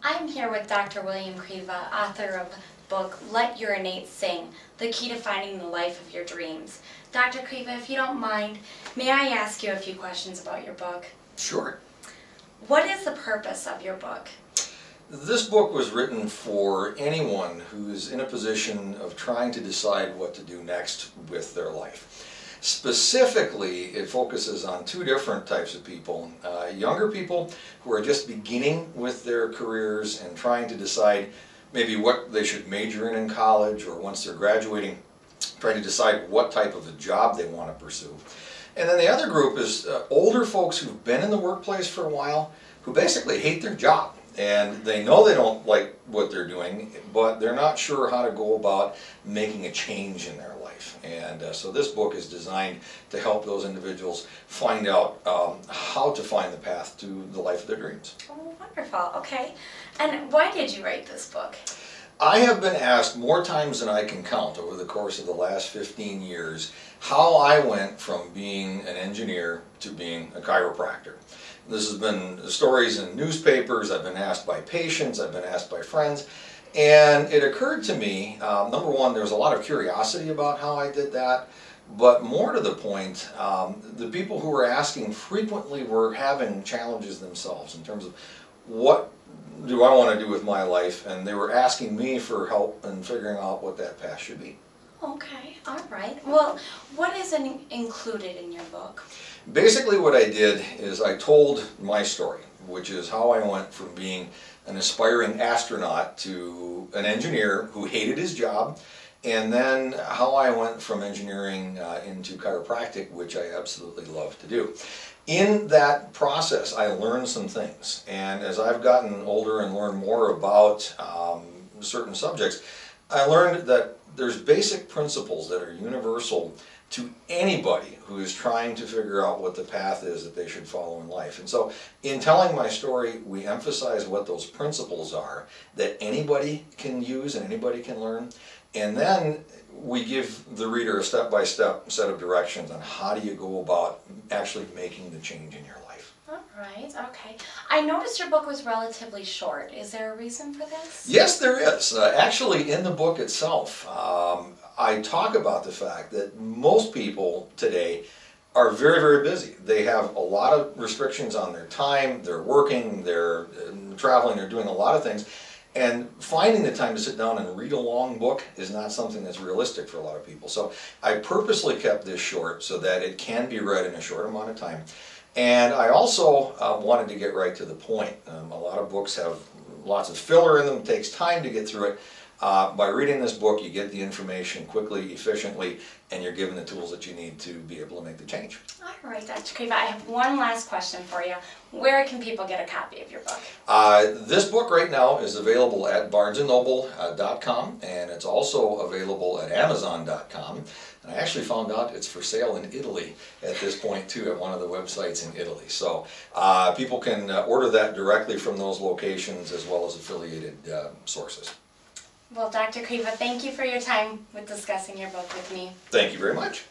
I'm here with Dr. William Kriva, author of the book, Let Your Innate Sing, The Key to Finding the Life of Your Dreams. Dr. Kriva, if you don't mind, may I ask you a few questions about your book? Sure. What is the purpose of your book? This book was written for anyone who is in a position of trying to decide what to do next with their life. Specifically, it focuses on two different types of people. Younger people who are just beginning with their careers and trying to decide maybe what they should major in college, or once they're graduating, trying to decide what type of a job they want to pursue. And then the other group is older folks who've been in the workplace for a while, who basically hate their job. And they know they don't like what they're doing, but they're not sure how to go about making a change in their life. And so this book is designed to help those individuals find out how to find the path to the life of their dreams. Oh, wonderful. Okay. And why did you write this book? I have been asked more times than I can count over the course of the last 15 years how I went from being an engineer to being a chiropractor. This has been stories in newspapers, I've been asked by patients, I've been asked by friends, and it occurred to me, number one, there was a lot of curiosity about how I did that, but more to the point, the people who were asking frequently were having challenges themselves in terms of what do I want to do with my life, and they were asking me for help in figuring out what that path should be. Okay, all right. Well, what is included in your book? Basically what I did is I told my story, which is how I went from being an aspiring astronaut to an engineer who hated his job, and then how I went from engineering into chiropractic, which I absolutely love to do. In that process, I learned some things, and as I've gotten older and learned more about certain subjects, I learned that there's basic principles that are universal to anybody who is trying to figure out what the path is that they should follow in life. And so in telling my story, we emphasize what those principles are that anybody can use and anybody can learn. And then we give the reader a step-by-step set of directions on how do you go about actually making the change in your life. All right, okay. I noticed your book was relatively short. Is there a reason for this? Yes, there is. Actually, in the book itself, I talk about the fact that most people today are very, very busy. They have a lot of restrictions on their time, they're working, they're traveling, they're doing a lot of things, and finding the time to sit down and read a long book is not something that's realistic for a lot of people. So I purposely kept this short so that it can be read in a short amount of time. And I also wanted to get right to the point. A lot of books have lots of filler in them, it takes time to get through it. By reading this book, you get the information quickly, efficiently, and you're given the tools that you need to be able to make the change. All right, Dr. Kriva, I have one last question for you. Where can people get a copy of your book? This book right now is available at barnesandnoble.com, and it's also available at amazon.com. And I actually found out it's for sale in Italy at this point too, at one of the websites in Italy. So people can order that directly from those locations as well as affiliated sources. Well, Dr. Kriva, thank you for your time with discussing your book with me. Thank you very much.